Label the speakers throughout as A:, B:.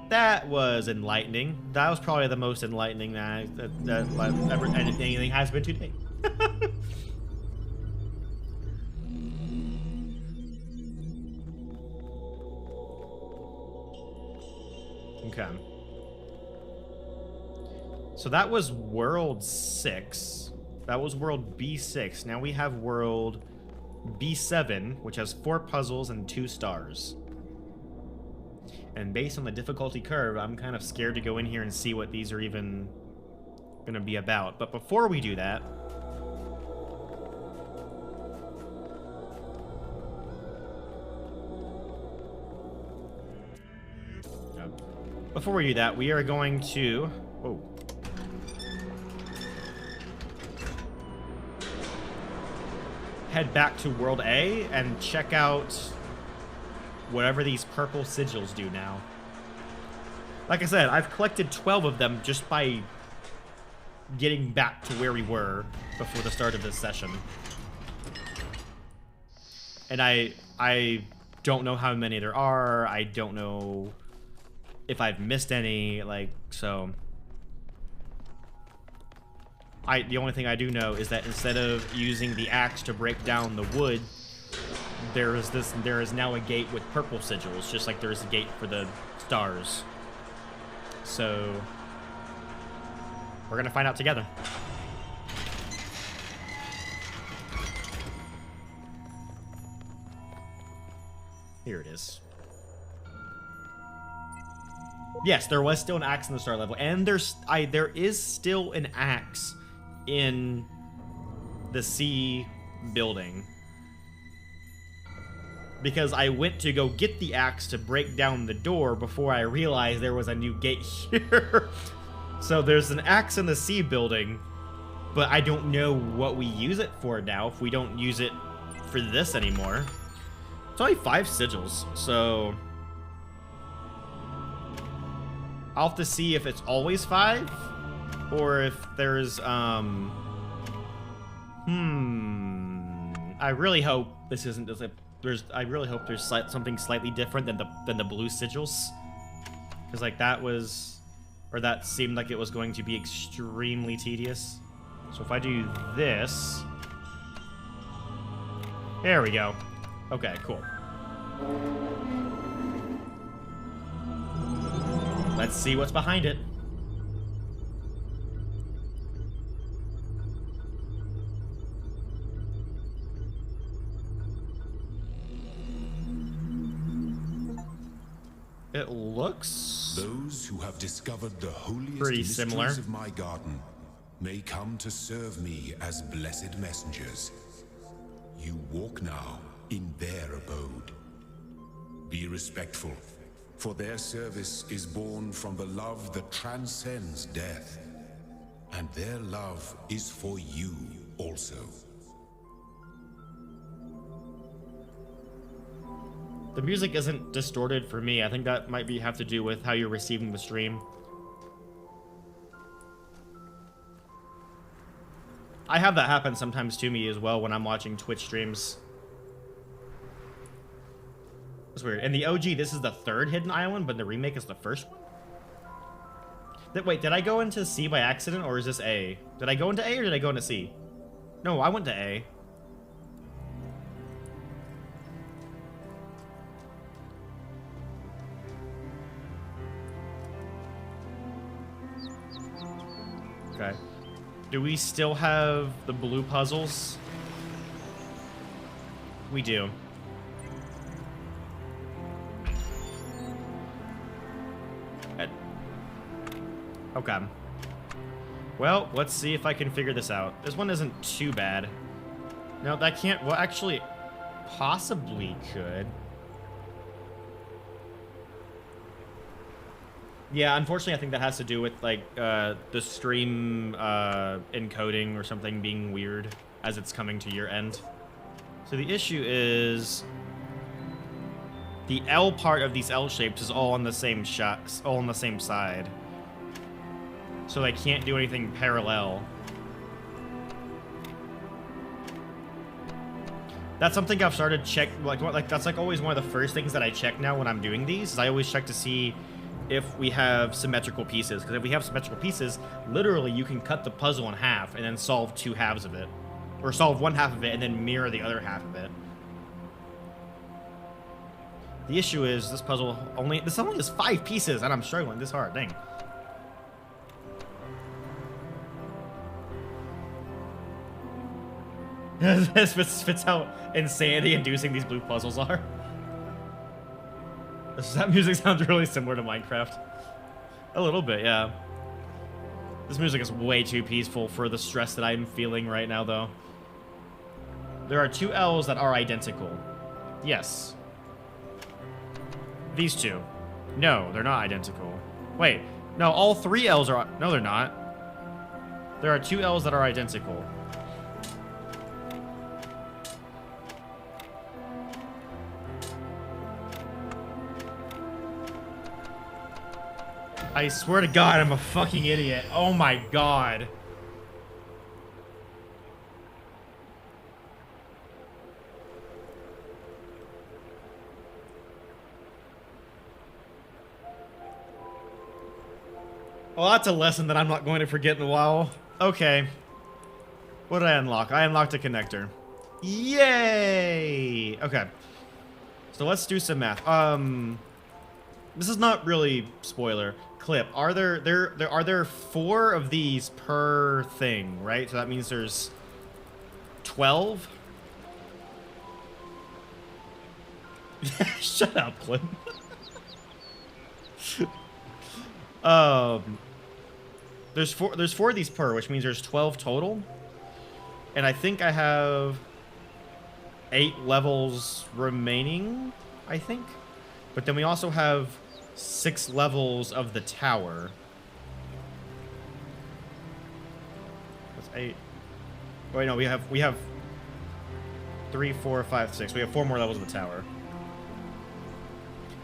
A: That was enlightening. That was probably the most enlightening that ever anything has been today. Okay. So that was world 6. That was world B6. Now we have world B7, which has 4 puzzles and 2 stars. And based on the difficulty curve, I'm kind of scared to go in here and see what these are even going to be about. But before we do that... Before we do that, we are going to... Whoa. Head back to World A and check out whatever these purple sigils do now. Like I said, I've collected 12 of them just by getting back to where we were before the start of this session. And I don't know how many there are. I don't know if I've missed any, like, so... The only thing I do know is that instead of using the axe to break down the wood, there is now a gate with purple sigils, just like there is a gate for the stars. So we're gonna find out together. Here it is. Yes, there was still an axe in the star level, and there is still an axe in the C building. Because I went to go get the axe to break down the door before I realized there was a new gate here. So there's an axe in the C building, but I don't know what we use it for now if we don't use it for this anymore. It's only 5 sigils, so... I'll have to see if it's always 5, or if there's, I really hope this isn't just I really hope there's something slightly different than the blue sigils. Because, like, that seemed like it was going to be extremely tedious. So if I do this... There we go. Okay, cool. Let's see what's behind it. It looks
B: those who have discovered the holiest
A: pretty
B: mysteries
A: similar
B: of my garden may come to serve me as blessed messengers. You walk now in their abode. Be respectful, for their service is born from the love that transcends death, and their love is for you also.
A: The music isn't distorted for me. I think that might have to do with how you're receiving the stream. I have that happen sometimes to me as well when I'm watching Twitch streams. It's weird. In the OG, this is the 3rd hidden island, but in the remake is the 1st one? Wait, did I go into C by accident, or is this A? Did I go into A, or did I go into C? No, I went to A. Okay. Do we still have the blue puzzles? We do. Okay. Well, let's see if I can figure this out. This one isn't too bad. No, that can't... Well, actually, possibly could. Yeah, unfortunately, I think that has to do with, like, the stream encoding or something being weird as it's coming to your end. So the issue is... the L part of these L shapes is all on the same all on the same side. So I can't do anything parallel. That's something I've started check like that's like always one of the first things that I check now when I'm doing these. Is I always check to see if we have symmetrical pieces, because if we have symmetrical pieces, literally you can cut the puzzle in half and then solve 2 halves of it, or solve 1 half of it and then mirror the other half of it. The issue is this puzzle only has 5 pieces and I'm struggling this hard. Dang. This fits how insanity-inducing these blue puzzles are. That music sounds really similar to Minecraft. A little bit, yeah. This music is way too peaceful for the stress that I'm feeling right now, though. There are 2 L's that are identical. Yes. These 2. No, they're not identical. Wait, no, all 3 L's are... No, they're not. There are 2 L's that are identical. I swear to God, I'm a fucking idiot. Oh my God. Well, that's a lesson that I'm not going to forget in a while. Okay. What did I unlock? I unlocked a connector. Yay! Okay. So let's do some math. This is not really spoiler. Clip. Are there 4 of these per thing, right? So that means there's 12. Shut up, Clip. There's 4 of these per, which means there's 12 total. And I think I have 8 levels remaining, I think. But then we also have 6 levels of the tower. That's 8. Wait, no, we have 3, 4, 5, 6. We have 4 more levels of the tower.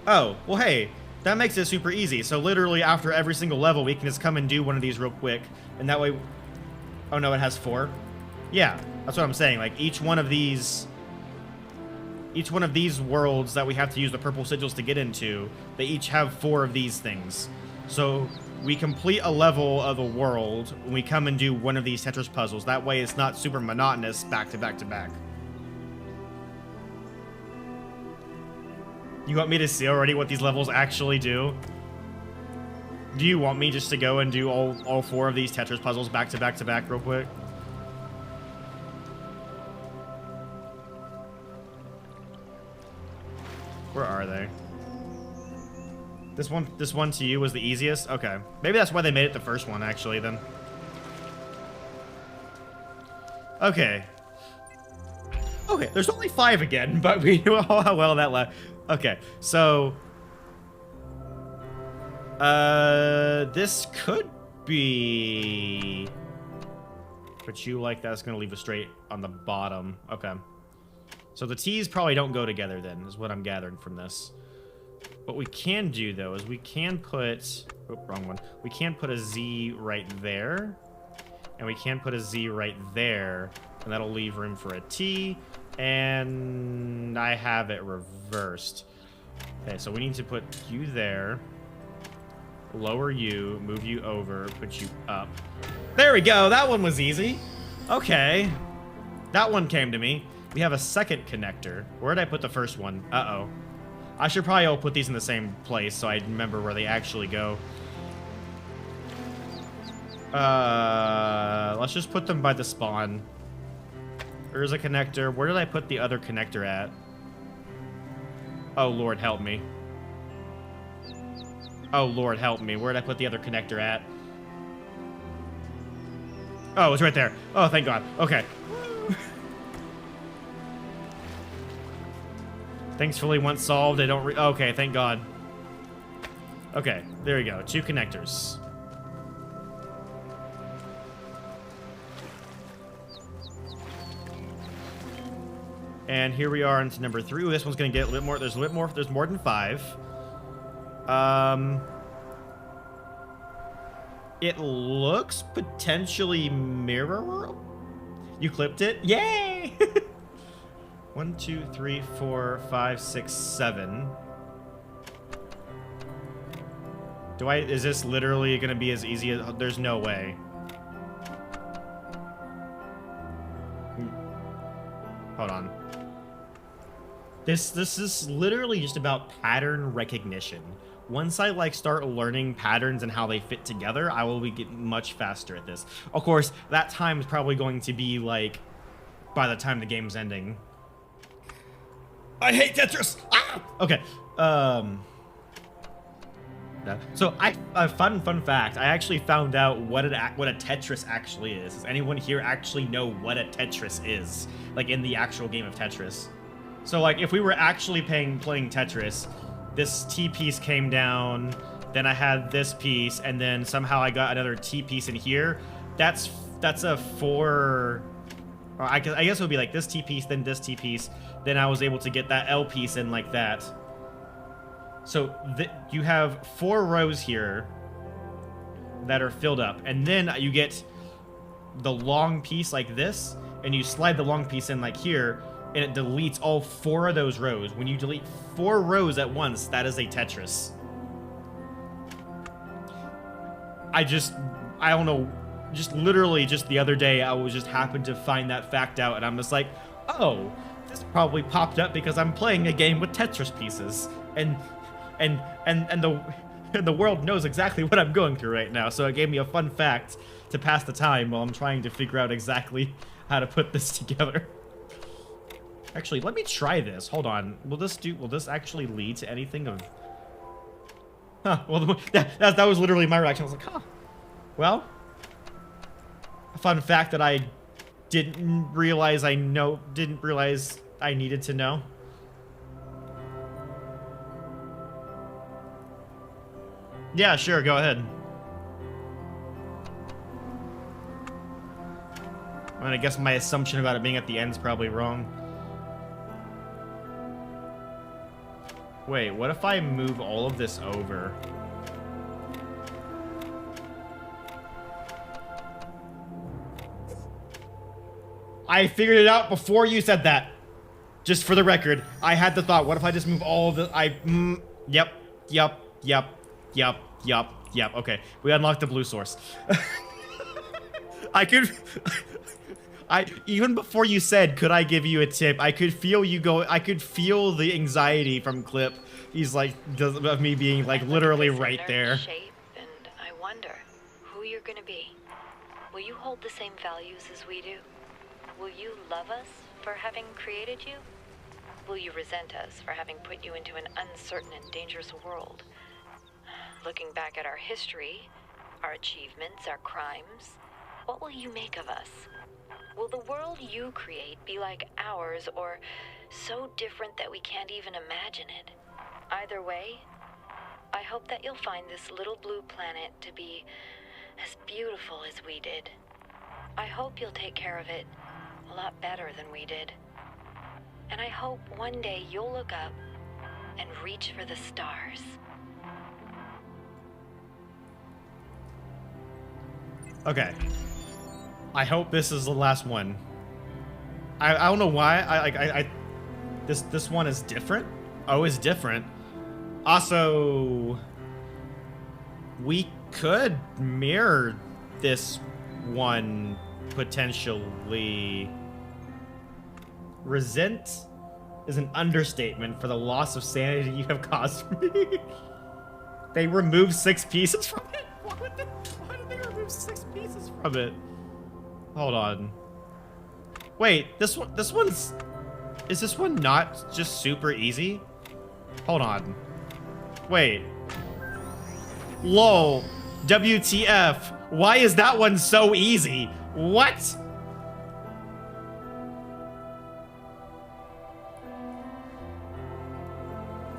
A: Oh, well, hey, that makes it super easy. So literally after every single level, we can just come and do one of these real quick. And that way... Oh, no, it has 4? Yeah, that's what I'm saying. Like, each one of these worlds that we have to use the purple sigils to get into, they each have 4 of these things. So we complete a level of a world when we come and do one of these Tetris puzzles. That way it's not super monotonous back to back to back. You want me to see already what these levels actually do? Do you want me just to go and do all 4 of these Tetris puzzles back to back to back real quick? Where are they? This one to you was the easiest? Okay. Maybe that's why they made it the first one, actually, then. Okay. Okay, there's only 5 again, but we know how well that left. Okay, so... this could be... But you like that's gonna leave a straight on the bottom. Okay. So the T's probably don't go together then, is what I'm gathering from this. What we can do, though, is we can put... Oh, wrong one. We can put a Z right there. And we can put a Z right there. And that'll leave room for a T. And I have it reversed. Okay, so we need to put you there. Lower you, move you over, put you up. There we go! That one was easy. Okay. That one came to me. We have a second connector. Where did I put the first one? Uh-oh. I should probably all put these in the same place so I remember where they actually go. Let's just put them by the spawn. There's a connector. Where did I put the other connector at? Oh, Lord, help me. Oh, Lord, help me. Where did I put the other connector at? Oh, it's right there. Oh, thank God. Okay. Thankfully, once solved, I don't okay, thank God. Okay, there we go. 2 connectors. And here we are into number 3. Ooh, this one's gonna get a little bit more. There's a bit more. There's more than 5. It looks potentially mirror. You clipped it? Yay! 1, 2, 3, 4, 5, 6, 7. Is this literally gonna be as easy as, there's no way. Hold on. This is literally just about pattern recognition. Once I like start learning patterns and how they fit together, I will be getting much faster at this. Of course, that time is probably going to be like by the time the game's ending. I hate Tetris. Ah! Okay. So a fun fact. I actually found out what a Tetris actually is. Does anyone here actually know what a Tetris is? Like in the actual game of Tetris. So like if we were actually playing Tetris, this T piece came down, then I had this piece, and then somehow I got another T piece in here. That's a 4. Or I guess it would be like this T piece, then this T piece, then I was able to get that L piece in like that. So you have 4 rows here that are filled up, and then you get the long piece like this, and you slide the long piece in like here, and it deletes all 4 of those rows. When you delete 4 rows at once, that is a Tetris. I don't know, just literally just the other day, I was just happened to find that fact out, and I'm just like, oh, this probably popped up because I'm playing a game with Tetris pieces, and the world knows exactly what I'm going through right now, so it gave me a fun fact to pass the time while I'm trying to figure out exactly how to put this together. Actually, let me try this. Hold on. Will this actually lead to anything of... Huh, well, that was literally my reaction. I was like, huh. Well, a fun fact that I didn't realize I needed to know. Yeah, sure, go ahead. I mean, I guess my assumption about it being at the end is probably wrong. Wait, what if I move all of this over? I figured it out before you said that. Just for the record, I had the thought, what if I just move all of the... Yep. Okay, we unlocked the blue source. Even before you said, could I give you a tip? I could feel you go. I could feel the anxiety from Clip. He's like, of me being like literally right there.
C: Shape, and I wonder who you're gonna be. Will you hold the same values as we do? Will you love us for having created you? Will you resent us for having put you into an uncertain and dangerous world? Looking back at our history, our achievements, our crimes, what will you make of us? Will the world you create be like ours, or so different that we can't even imagine it? Either way, I hope that you'll find this little blue planet to be as beautiful as we did. I hope you'll take care of it a lot better than we did. And I hope one day you'll look up and reach for the stars.
A: Okay. I hope this is the last one. I don't know why. This one is different. Oh, it's different. Also, we could mirror this one potentially. Resent is an understatement for the loss of sanity you have caused me. They removed 6 pieces from it? Why did they remove 6 pieces from it? Hold on. Wait, this one's... Is this one not just super easy? Hold on. Wait. Lol. WTF. Why is that one so easy? What?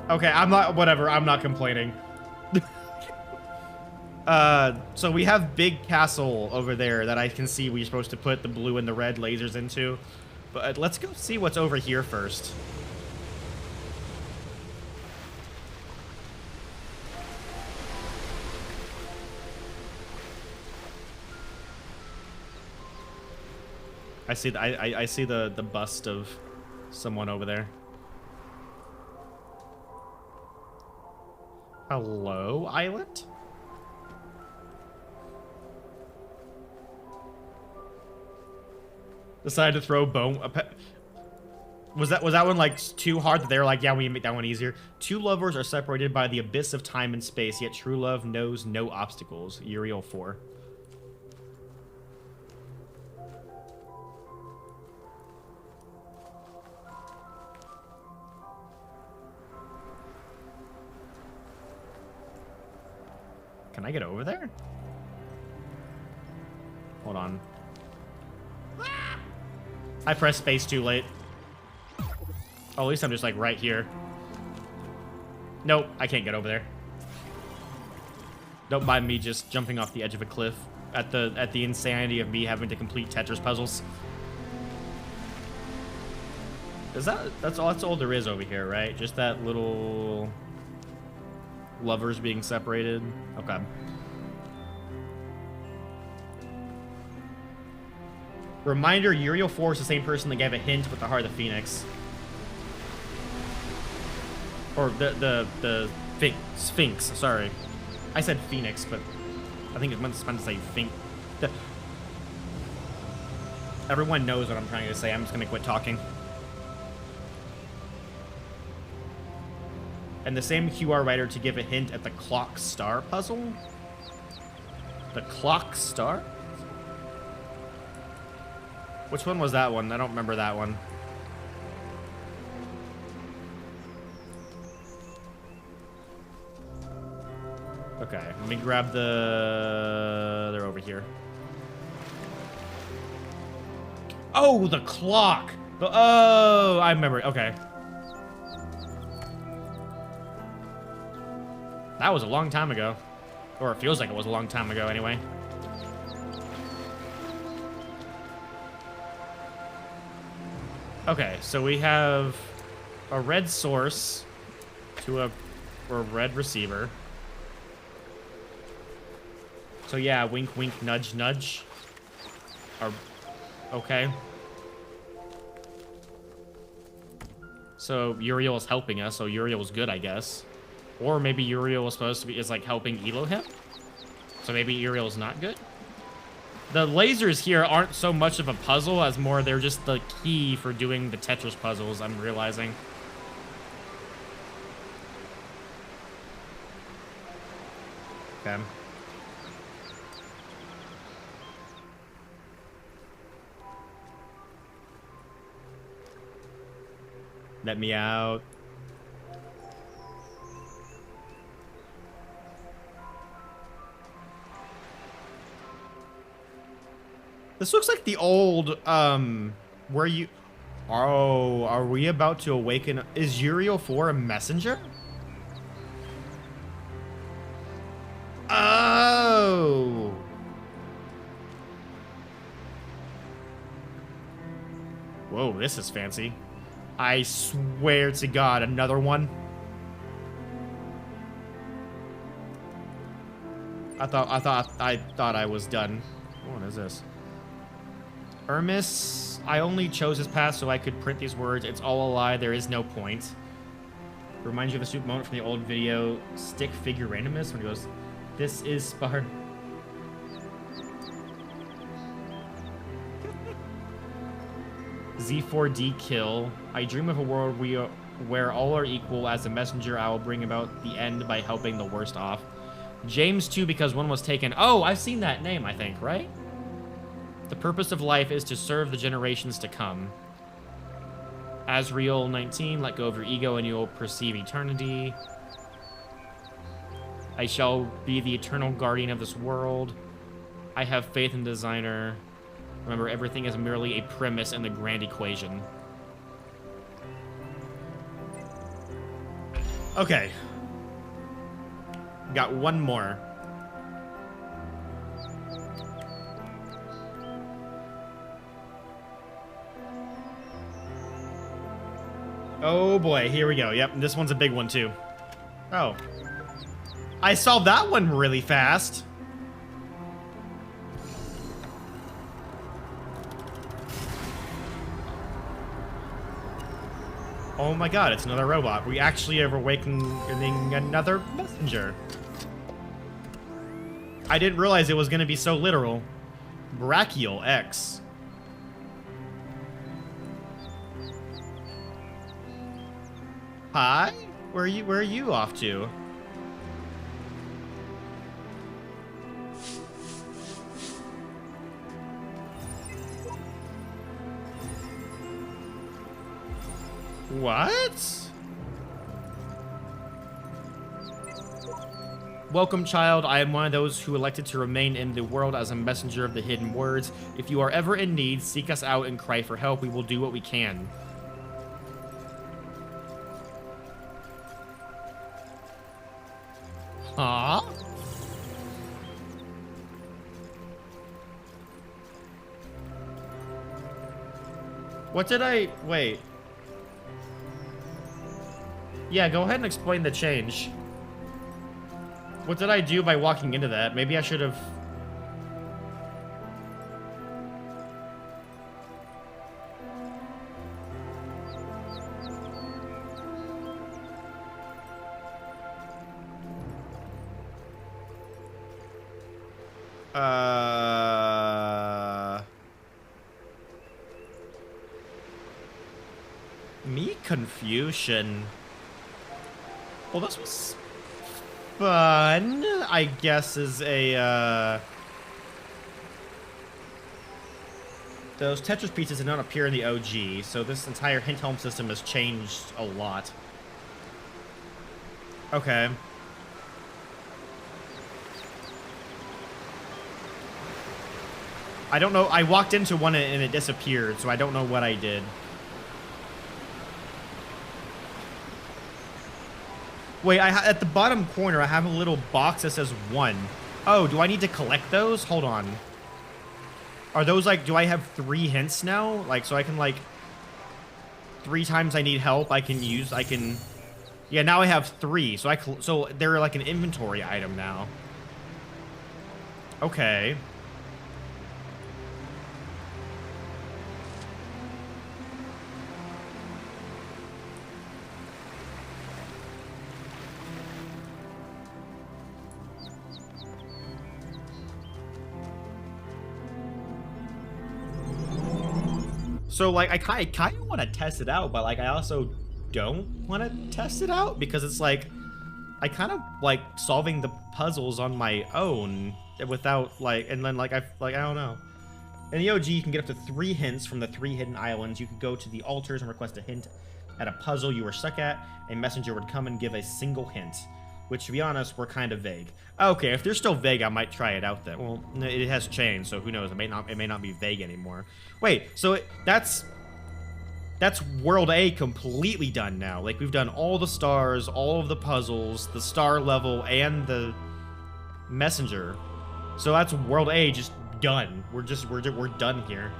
A: Okay, whatever, I'm not complaining. So we have Big Castle over there that I can see we're supposed to put the blue and the red lasers into. But let's go see what's over here first. I see the bust of someone over there. Hello, island? Decided to throw bone. Was that one like too hard that they were like, yeah, we make that one easier? Two lovers are separated by the abyss of time and space, yet true love knows no obstacles. Uriel 4. Can I get over there? Hold on. I pressed space too late. Oh, at least I'm just like right here. Nope, I can't get over there. Don't mind me just jumping off the edge of a cliff at the insanity of me having to complete Tetris puzzles. Is that's all there is over here, right? Just that little lovers being separated. Okay. Reminder, Uriel 4 is the same person that gave a hint with the Heart of the Phoenix. Or the Sphinx, sorry. I said Phoenix, but I think it meant to say Phoenix. Everyone knows what I'm trying to say. I'm just gonna quit talking. And the same QR writer to give a hint at the Clock Star puzzle? The Clock Star? Which one was that one? I don't remember that one. Okay, let me grab the... They're over here. Oh, the clock! Oh, I remember. Okay. That was a long time ago. Or it feels like it was a long time ago, anyway. Okay, so we have a red source to a red receiver. So yeah, wink, wink, nudge, nudge. Okay. So Uriel is helping us, so Uriel is good, I guess. Or maybe Uriel is supposed to be like helping Elohim. So maybe Uriel is not good. The lasers here aren't so much of a puzzle as more they're just the key for doing the Tetris puzzles, I'm realizing. Okay. Let me out. This looks like the old, where you... Oh, are we about to awaken? Is Uriel 4 a messenger? Oh! Whoa, this is fancy. I swear to God, another one. I thought I was done. What is this? Hermes, I only chose his path so I could print these words. It's all a lie. There is no point. Reminds you of a stupid moment from the old video, Stick Figure Randomness, when he goes, "This is Spartan." Z4D kill. I dream of a world where all are equal. As a messenger, I will bring about the end by helping the worst off. James 2, because one was taken. Oh, I've seen that name, I think, right? The purpose of life is to serve the generations to come. Azrael 19, let go of your ego and you'll perceive eternity. I shall be the eternal guardian of this world. I have faith in designer. Remember, everything is merely a premise in the grand equation. Okay. Got one more. Oh boy, here we go. Yep, this one's a big one too. Oh. I solved that one really fast. Oh my god, it's another robot. We actually are awakening another messenger. I didn't realize it was going to be so literal. Brachial X. Hi? Where are you off to? What? Welcome, child. I am one of those who elected to remain in the world as a messenger of the hidden words. If you are ever in need, seek us out and cry for help. We will do what we can. Huh? What did I... Wait. Yeah, go ahead and explain the change. What did I do by walking into that? Maybe I should have... Me confusion. Well, this was fun, I guess, is a, Those Tetris pieces did not appear in the OG, so this entire hint home system has changed a lot. Okay. I don't know, I walked into one and it disappeared, so I don't know what I did. Wait, at the bottom corner, I have a little box that says 1. Oh, do I need to collect those? Hold on. Are those, like, do I have 3 hints now? Like, so I can, like, 3 times I need help, I can... Yeah, now I have 3, so they're, like, an inventory item now. Okay. So, like, I kind of want to test it out, but, like, I also don't want to test it out because it's, like, I kind of like solving the puzzles on my own without, like, and then, like, I don't know. In the OG, you can get up to 3 hints from the 3 hidden islands. You could go to the altars and request a hint at a puzzle you were stuck at. A messenger would come and give a single hint, which, to be honest, were kind of vague. Okay, if they're still vague, I might try it out then. Well, it has changed, so who knows? It may not be vague anymore. Wait, so that's World A completely done now. Like, we've done all the stars, all of the puzzles, the star level, and the messenger. So that's World A just done. We're done here.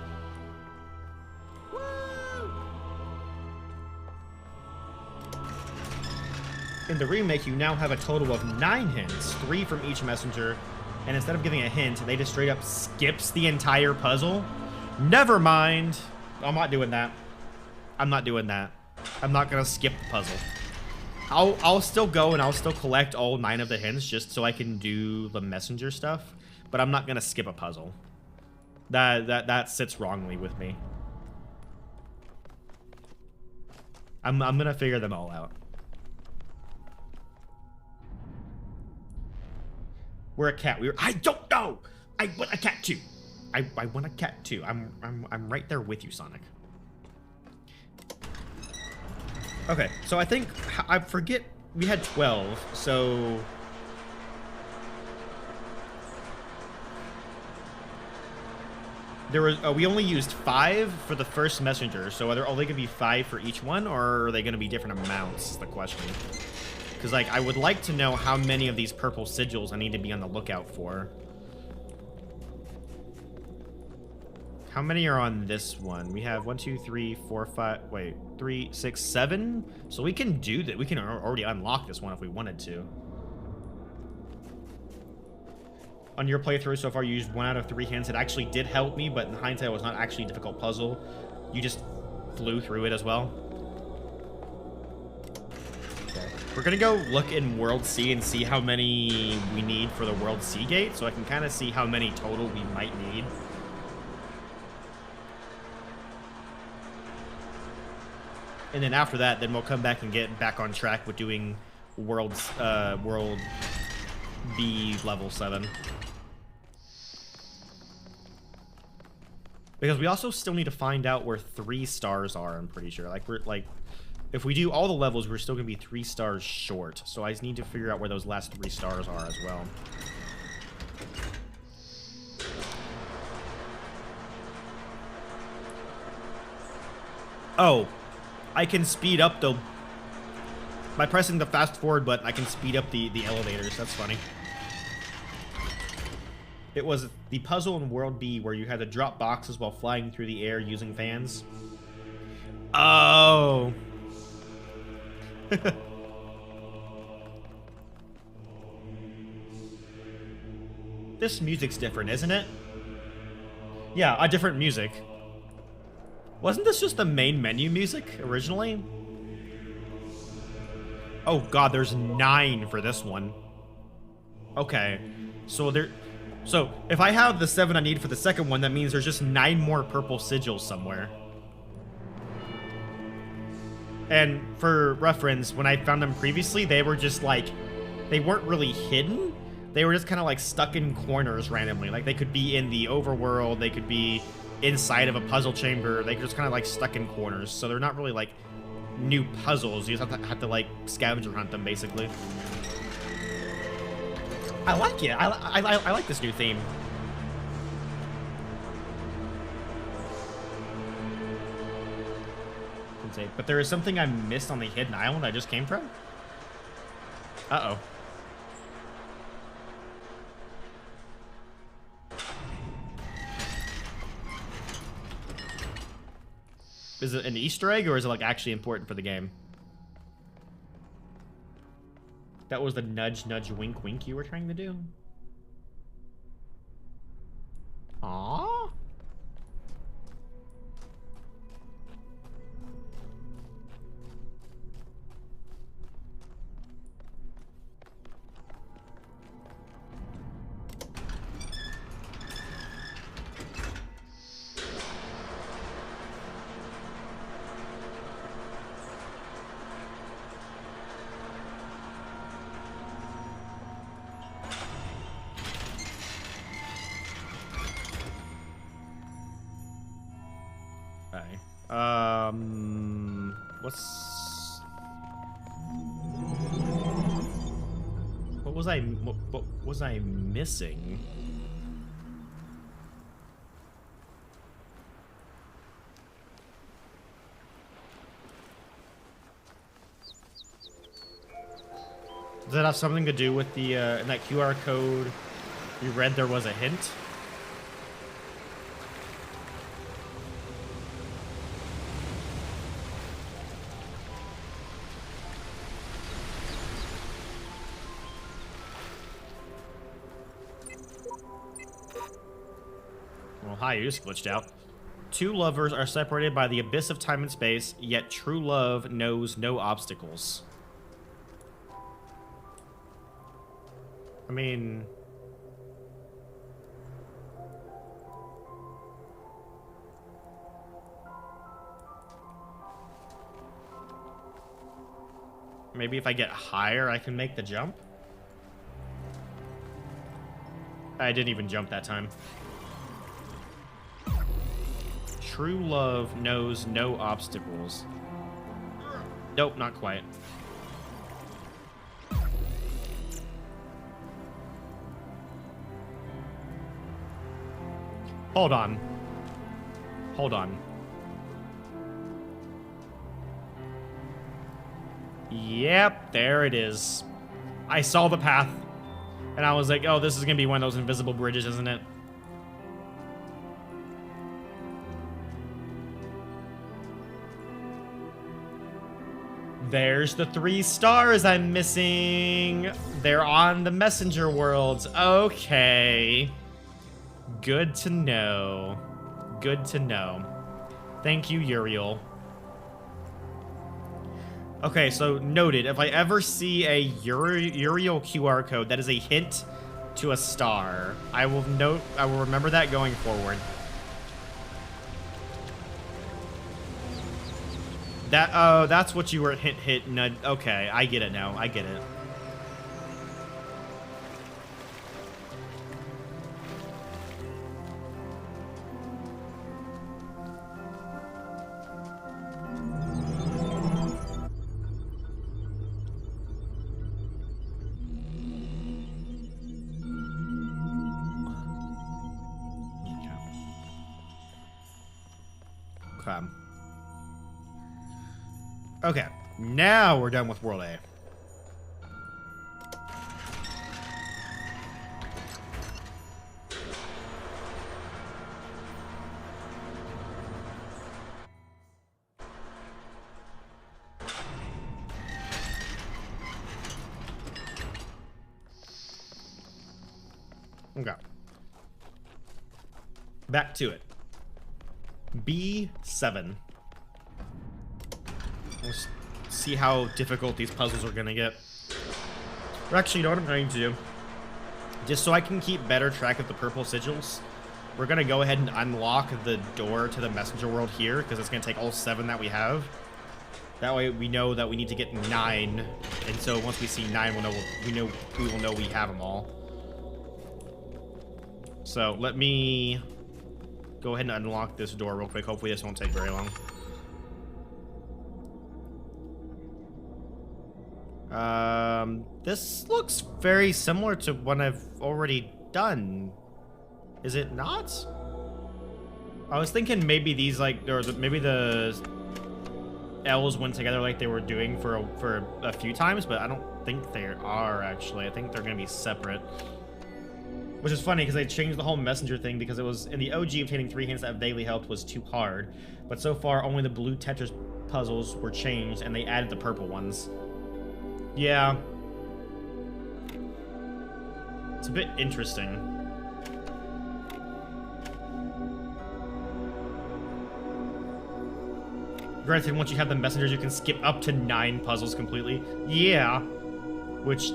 A: In the remake, you now have a total of 9 hints, 3 from each messenger, and instead of giving a hint, they just straight up skips the entire puzzle. Never mind. I'm not doing that. I'm not doing that. I'm not gonna skip the puzzle. I'll still go and I'll still collect all 9 of the hints just so I can do the messenger stuff, but I'm not gonna skip a puzzle. That sits wrongly with me. I'm gonna figure them all out. We're a cat. I don't know. I want a cat too. I want a cat too. I'm right there with you, Sonic. Okay, so I think I forget we had 12. So there was we only used 5 for the first messenger. So are there only gonna be 5 for each one, or are they gonna be different amounts? Is the question. Because, like, I would like to know how many of these purple sigils I need to be on the lookout for. How many are on this one? We have 1, 2, 3, 4, 5. Wait, 3, 6, 7. So we can do that. We can already unlock this one if we wanted to. On your playthrough so far, you used 1 out of 3 hints. It actually did help me, but in hindsight, it was not actually a difficult puzzle. You just flew through it as well. We're gonna go look in World C and see how many we need for the World C gate, so I can kind of see how many total we might need. And then after that, then we'll come back and get back on track with doing World B level 7. Because we also still need to find out where 3 stars are, I'm pretty sure. Like, if we do all the levels, we're still going to be 3 stars short. So I just need to figure out where those last 3 stars are as well. Oh, I can speed up the... By pressing the fast forward button, I can speed up the elevators. That's funny. It was the puzzle in World B where you had to drop boxes while flying through the air using fans. Oh. This music's different, isn't it? Yeah, a different music. Wasn't this just the main menu music originally? Oh god, there's 9 for this one. Okay. So if I have the 7 I need for the second one, that means there's just 9 more purple sigils somewhere. And for reference, when I found them previously, they were just like, they weren't really hidden. They were just kind of like stuck in corners randomly. Like they could be in the overworld, they could be inside of a puzzle chamber. They just kind of like stuck in corners. So they're not really like new puzzles. You just have to like scavenger hunt them basically. I like it. I like this new theme. But there is something I missed on the hidden island I just came from. Uh-oh. Is it an Easter egg, or is it like actually important for the game? That was the nudge, nudge, wink, wink you were trying to do? Aww. What was I missing? Does that have something to do with the in that QR code you read there was a hint? Hi, you just glitched out. 2 lovers are separated by the abyss of time and space, yet true love knows no obstacles. I mean... maybe if I get higher, I can make the jump? I didn't even jump that time. True love knows no obstacles. Nope, not quite. Hold on. Hold on. Yep, there it is. I saw the path, and I was like, oh, this is gonna be one of those invisible bridges, isn't it? There's the 3 stars I'm missing. They're on the messenger worlds. Okay. Good to know. Good to know. Thank you, Uriel. Okay, so noted. If I ever see a Uriel QR code that is a hint to a star, I will remember that going forward. That's what you were hit nudge. Okay, I get it now. I get it. Okay, now we're done with World A. Okay. Back to it. B7. Let's see how difficult these puzzles are gonna get. Or actually, you know what I'm going to do? Just so I can keep better track of the purple sigils, we're gonna go ahead and unlock the door to the messenger world here, because it's gonna take all 7 that we have. That way we know that we need to get 9, and so once we see 9, we will know we have them all. So let me go ahead and unlock this door real quick. Hopefully this won't take very long. This looks very similar to what I've already done. Is it not? I was thinking maybe these, like, maybe the L's went together like they were doing for a few times, but I don't think they are, actually. I think they're gonna be separate. Which is funny, because they changed the whole messenger thing, because it was, in the OG, obtaining 3 hints that daily helped was too hard. But so far, only the blue Tetris puzzles were changed, and they added the purple ones. Yeah. It's a bit interesting. Granted, once you have the messengers, you can skip up to 9 puzzles completely. Yeah. Which,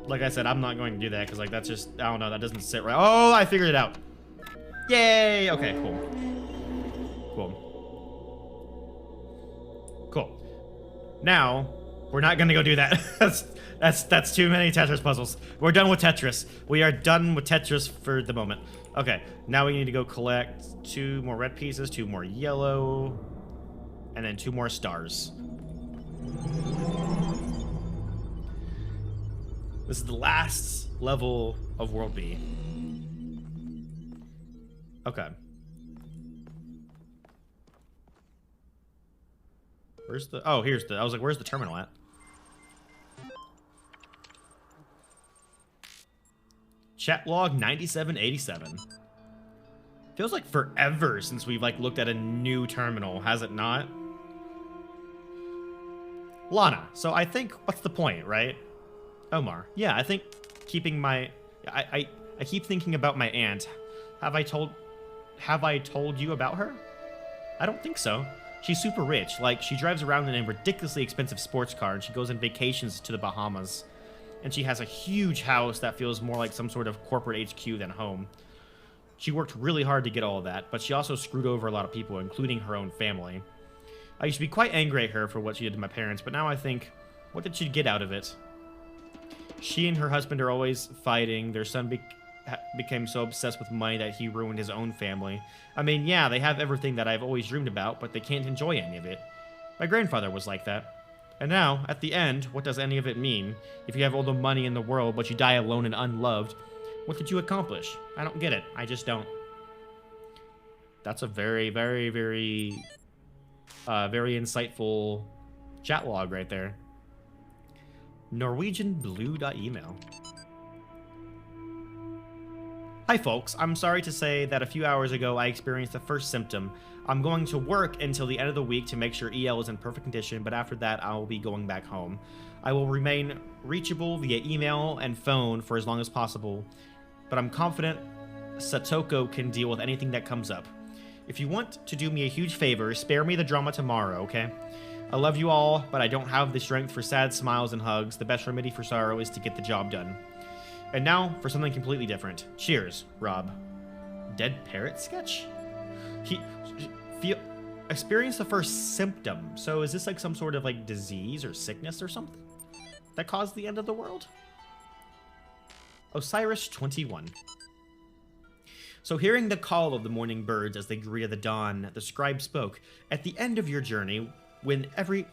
A: like I said, I'm not going to do that, because, like, that's just, I don't know, that doesn't sit right. Oh, I figured it out. Yay! Okay, cool. Cool. Now, we're not gonna go do that. That's too many Tetris puzzles. We're done with Tetris. We are done with Tetris for the moment. Okay, now we need to go collect 2 more red pieces, 2 more yellow, and then 2 more stars. This is the last level of World B. Okay. Where's the... Oh, here's the... I was like, where's the terminal at? Chat log 9787. Feels like forever since we've, like, looked at a new terminal, has it not? Lana. So I think... What's the point, right? Omar. Yeah, I think keeping my... I keep thinking about my aunt. Have I told you about her? I don't think so. She's super rich. Like, she drives around in a ridiculously expensive sports car, and she goes on vacations to the Bahamas. And she has a huge house that feels more like some sort of corporate HQ than home. She worked really hard to get all of that, but she also screwed over a lot of people, including her own family. I used to be quite angry at her for what she did to my parents, but now I think, what did she get out of it? She and her husband are always fighting. Their son became so obsessed with money that he ruined his own family. I mean, yeah, they have everything that I've always dreamed about, but they can't enjoy any of it. My grandfather was like that. And now, at the end, what does any of it mean? If you have all the money in the world, but you die alone and unloved, what did you accomplish? I don't get it. I just don't. That's a very, very, very, very insightful chat log right there. NorwegianBlue.email. Hi folks, I'm sorry to say that a few hours ago I experienced the first symptom. I'm going to work until the end of the week to make sure EL is in perfect condition, but after that I will be going back home. I will remain reachable via email and phone for as long as possible, but I'm confident Satoko can deal with anything that comes up. If you want to do me a huge favor, spare me the drama tomorrow, okay? I love you all, but I don't have the strength for sad smiles and hugs. The best remedy for sorrow is to get the job done. And now for something completely different. Cheers, Rob. Dead parrot sketch? Experienced the first symptom. So is this like some sort of like disease or sickness or something that caused the end of the world? Osiris 21. So hearing the call of the morning birds as they greeted the dawn, the scribe spoke. At the end of your journey, when every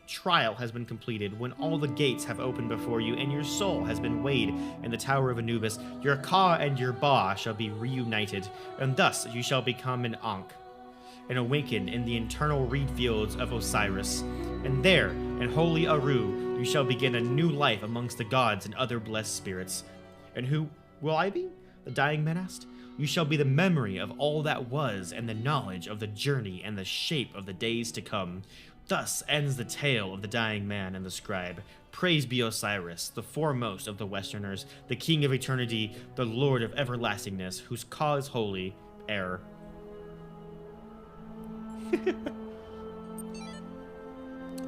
A: trial has been completed, when all the gates have opened before you, and your soul has been weighed in the Tower of Anubis, your Ka and your Ba shall be reunited, and thus you shall become an Ankh, and awaken in the eternal reed fields of Osiris. And there, in holy Aru, you shall begin a new life amongst the gods and other blessed spirits. And who will I be? The dying man asked. You shall be the memory of all that was, and the knowledge of the journey and the shape of the days to come. Thus ends the tale of the dying man and the scribe. Praise be Osiris, the foremost of the Westerners, the king of eternity, the lord of everlastingness, whose cause holy, air.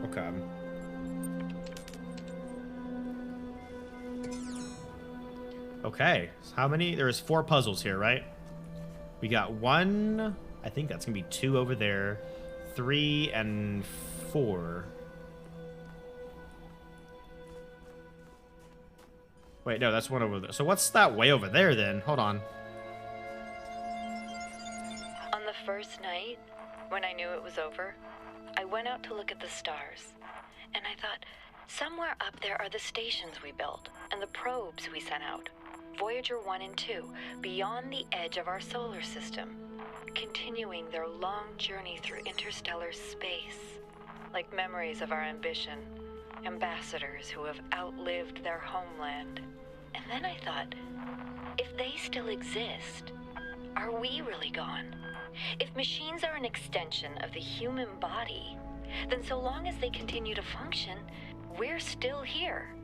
A: Okay. Okay, so how many? There's 4 puzzles here, right? We got 1, I think that's gonna be 2 over there, 3 and 4. Wait, no, that's 1 over there. So what's that way over there then? Hold on.
C: On the first night, when I knew it was over, I went out to look at the stars, and I thought, somewhere up there are the stations we built and the probes we sent out. Voyager 1 and 2, beyond the edge of our solar system, continuing their long journey through interstellar space, like memories of our ambition, ambassadors who have outlived their homeland. And then I thought, if they still exist, are we really gone? If machines are an extension of the human body, then so long as they continue to function, we're still here.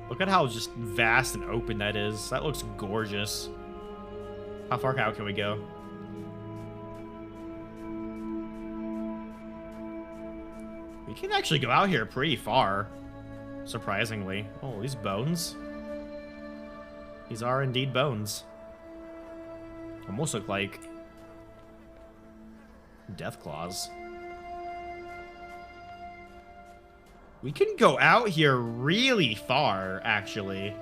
A: Look at how just vast and open that is. That looks gorgeous. How far out can we go? We can actually go out here pretty far, surprisingly. Oh, these bones. These are indeed bones. Almost look like death claws. We can go out here really far, actually.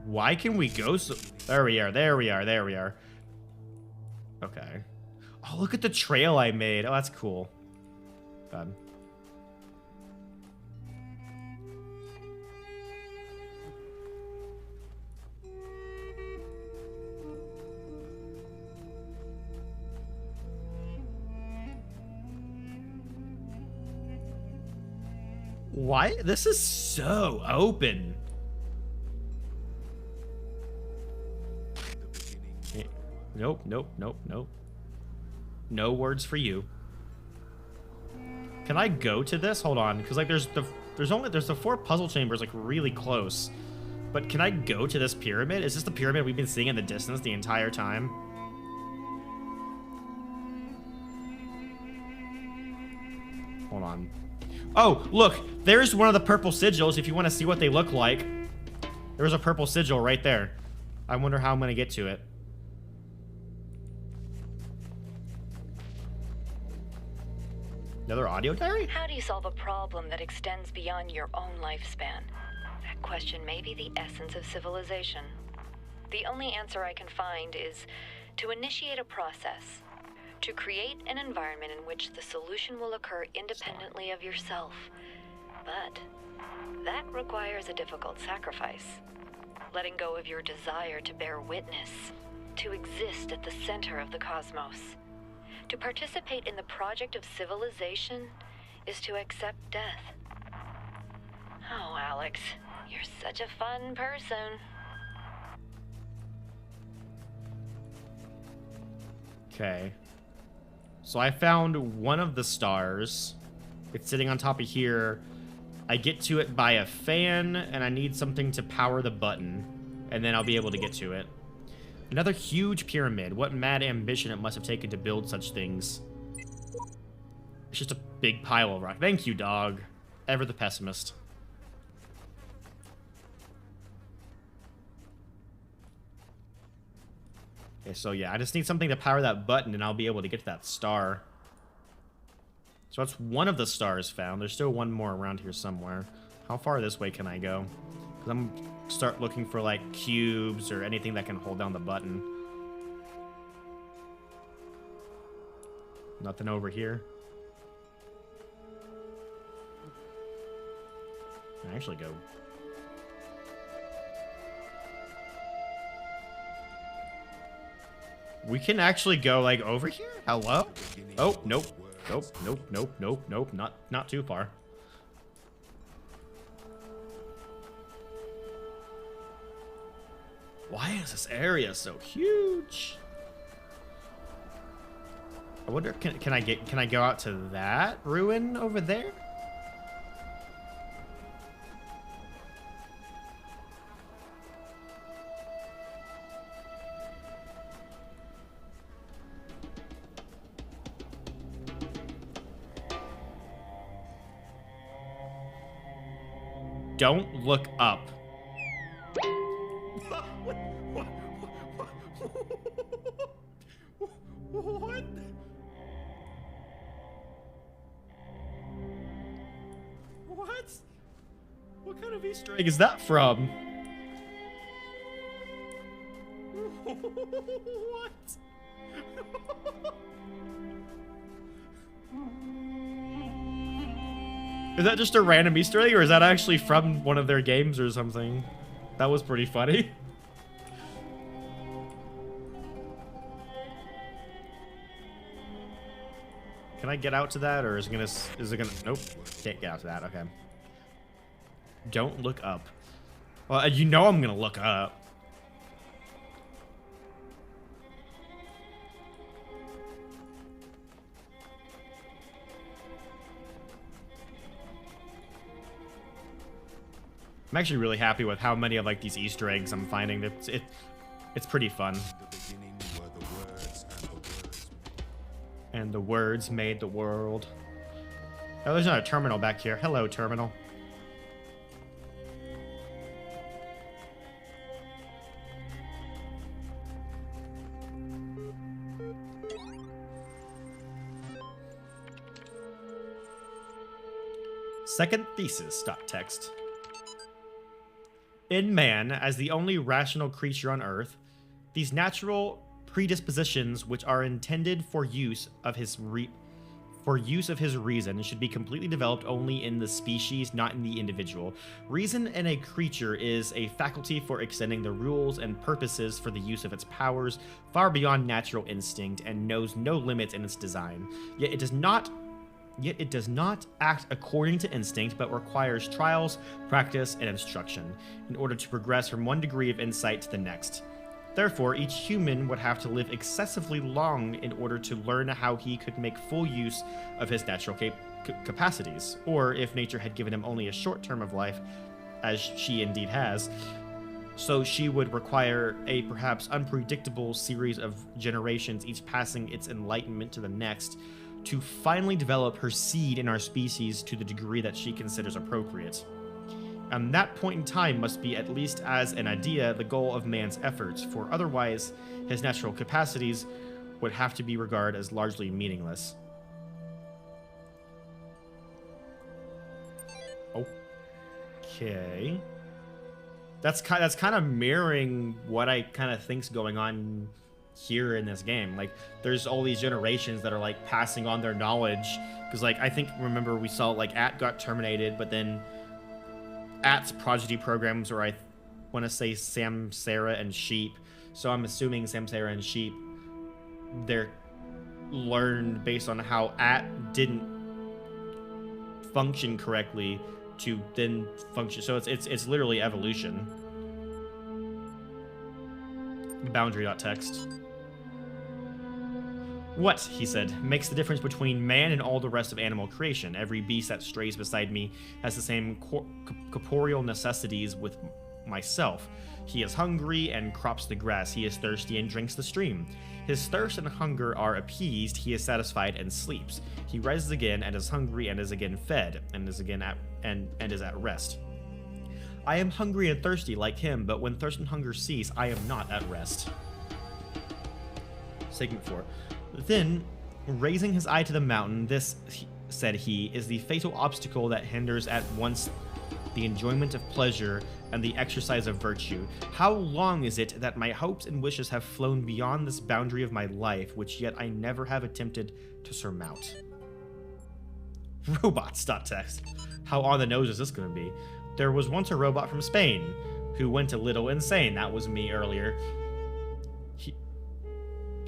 A: Why can we go so... There we are, there we are, there we are. Okay. Oh, look at the trail I made. Oh, that's cool. God. Why? This is so open. Nope, nope, nope, nope. No words for you. Can I go to this? Hold on, because like there's the 4 puzzle chambers like really close. But can I go to this pyramid? Is this the pyramid we've been seeing in the distance the entire time? Hold on. Oh, look, there's one of the purple sigils if you want to see what they look like. There's a purple sigil right there. I wonder how I'm going to get to it. Another audio diary?
C: How do you solve a problem that extends beyond your own lifespan? That question may be the essence of civilization. The only answer I can find is to initiate a process. To create an environment in which the solution will occur independently of yourself. But that requires a difficult sacrifice. Letting go of your desire to bear witness, to exist at the center of the cosmos. To participate in the project of civilization is to accept death. Oh, Alex, you're such a fun person.
A: Okay. So I found one of the stars. It's sitting on top of here. I get to it by a fan, and I need something to power the button. And then I'll be able to get to it. Another huge pyramid. What mad ambition it must have taken to build such things. It's just a big pile of rock. Thank you, dog. Ever the pessimist. Okay, so yeah, I just need something to power that button and I'll be able to get to that star. So that's one of the stars found. There's still one more around here somewhere. How far this way can I go? Because I'm start looking for like cubes or anything that can hold down the button. Nothing over here. Can I actually go? We can actually go like over here? Hello? Oh, nope. Nope, nope, nope, nope, nope. Not too far. Why is this area so huge? I wonder, can I go out to that ruin over there? Don't look up. What? What? What kind of Easter egg is that from? What? Is that just a random Easter egg, or is that actually from one of their games or something? That was pretty funny. Can I get out to that, or is it gonna, nope, can't get out to that, okay. Don't look up. Well, you know I'm gonna look up. I'm actually really happy with how many of like these Easter eggs I'm finding. It's pretty fun. And the words made the world. Oh, there's not a terminal back here. Hello, terminal. Second thesis. Text. In man, as the only rational creature on Earth, these natural predispositions which are intended for use of his reason should be completely developed only in the species, not in the individual. Reason in a creature is a faculty for extending the rules and purposes for the use of its powers far beyond natural instinct and knows no limits in its design. Yet it does not act according to instinct, but requires trials, practice, and instruction in order to progress from one degree of insight to the next. Therefore, each human would have to live excessively long in order to learn how he could make full use of his natural capacities, or if nature had given him only a short term of life, as she indeed has, so she would require a perhaps unpredictable series of generations, each passing its enlightenment to the next, to finally develop her seed in our species to the degree that she considers appropriate. And that point in time must be, at least as an idea, the goal of man's efforts, for otherwise his natural capacities would have to be regarded as largely meaningless. Okay. That's kind of mirroring what I kind of think's going on here in this game. Like, there's all these generations that are like passing on their knowledge, because like remember we saw like At got terminated, but then At's progeny programs, or I want to say Samsara and Sheep, so I'm assuming Samsara and Sheep, they're learned based on how At didn't function correctly to then function. So it's literally evolution. Boundary.text. What, he said, makes the difference between man and all the rest of animal creation? Every beast that strays beside me has the same corporeal necessities with myself. He is hungry and crops the grass. He is thirsty and drinks the stream. His thirst and hunger are appeased. He is satisfied and sleeps. He rises again and is hungry and is again fed and is again and is at rest. I am hungry and thirsty like him, but when thirst and hunger cease, I am not at rest. Segment 4. Then, raising his eye to the mountain, this, said he, is the fatal obstacle that hinders at once the enjoyment of pleasure and the exercise of virtue. How long is it that my hopes and wishes have flown beyond this boundary of my life, which yet I never have attempted to surmount? Robots.txt. How on the nose is this going to be? There was once a robot from Spain who went a little insane. That was me earlier.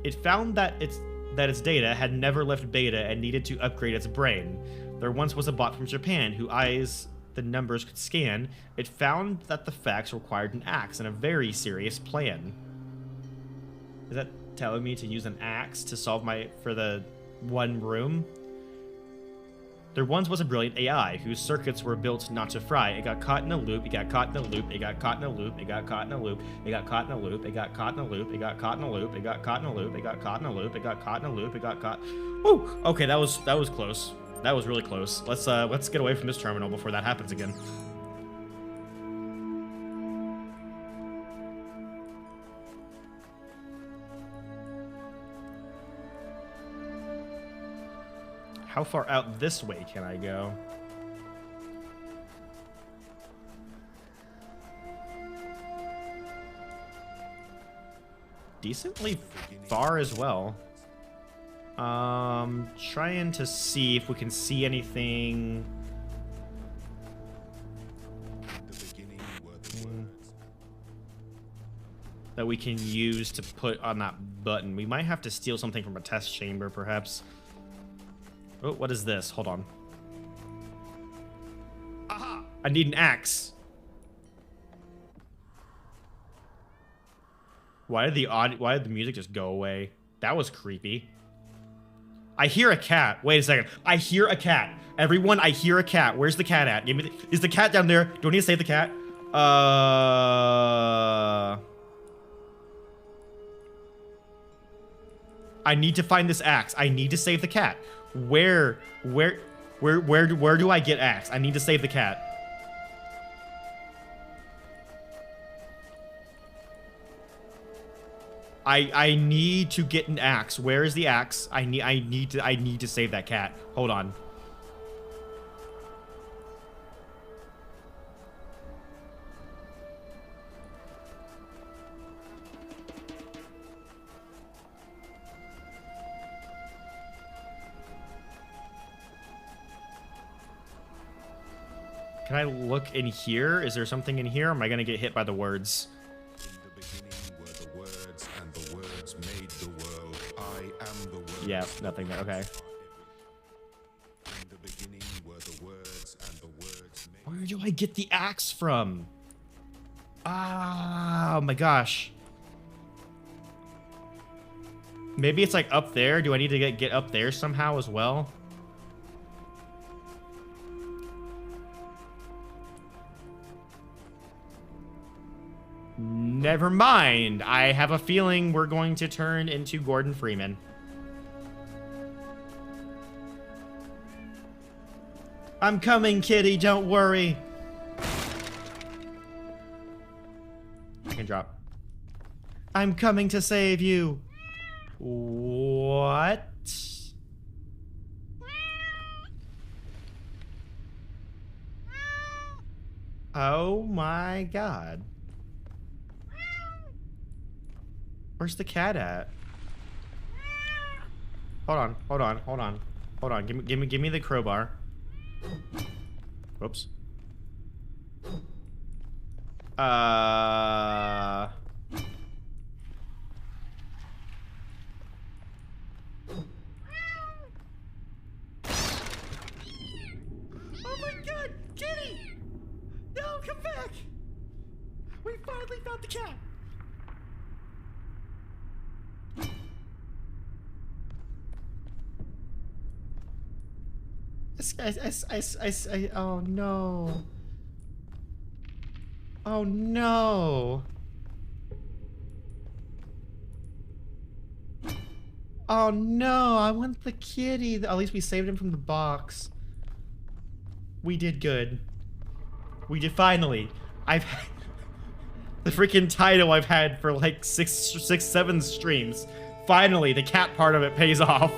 A: It found that its data had never left beta and needed to upgrade its brain. There once was a bot from Japan whose eyes the numbers could scan. It found that the facts required an axe and a very serious plan. Is that telling me to use an axe to solve for the one room? There once was a brilliant AI whose circuits were built not to fry. It got caught in a loop, it got caught in a loop, it got caught in a loop, it got caught in a loop, it got caught in a loop, it got caught in a loop, it got caught in a loop, it got caught in a loop, it got caught in a loop, it got caught in a loop, it got caught. Woo! Okay, that was close. That was really close. Let's get away from this terminal before that happens again. How far out this way can I go? Decently far as well. Trying to see if we can see anything. That we can use to put on that button. We might have to steal something from a test chamber, perhaps. Oh, what is this? Hold on. Aha! I need an axe. Why did the music just go away? That was creepy. I hear a cat. Wait a second. I hear a cat. Everyone, I hear a cat. Where's the cat at? Is the cat down there? Do I need to save the cat? I need to find this axe. I need to save the cat. Where do I get axe? I need to save the cat. I need to get an axe. Where is the axe? I need to save that cat. Hold on. Can I look in here? Is there something in here? Or am I gonna get hit by the words?
B: In the beginning were the words, and the words made the world. I am the word.
A: Yeah, nothing there. Okay.
B: In the beginning were the words, and the words made.
A: Where do I get the axe from? Ah, oh my gosh. Maybe it's like up there. Do I need to get up there somehow as well? Never mind. I have a feeling we're going to turn into Gordon Freeman. I'm coming, kitty. Don't worry. I can drop. I'm coming to save you. What? Oh my god. Where's the cat at? Hold on. Give me the crowbar. Whoops. Oh my god, kitty! No, come back! We finally found the cat. Oh no. Oh no. Oh no, I want the kitty. At least we saved him from the box. We did good. We did finally. I've had the freaking title I've had for like six, 7 streams. Finally, the cat part of it pays off.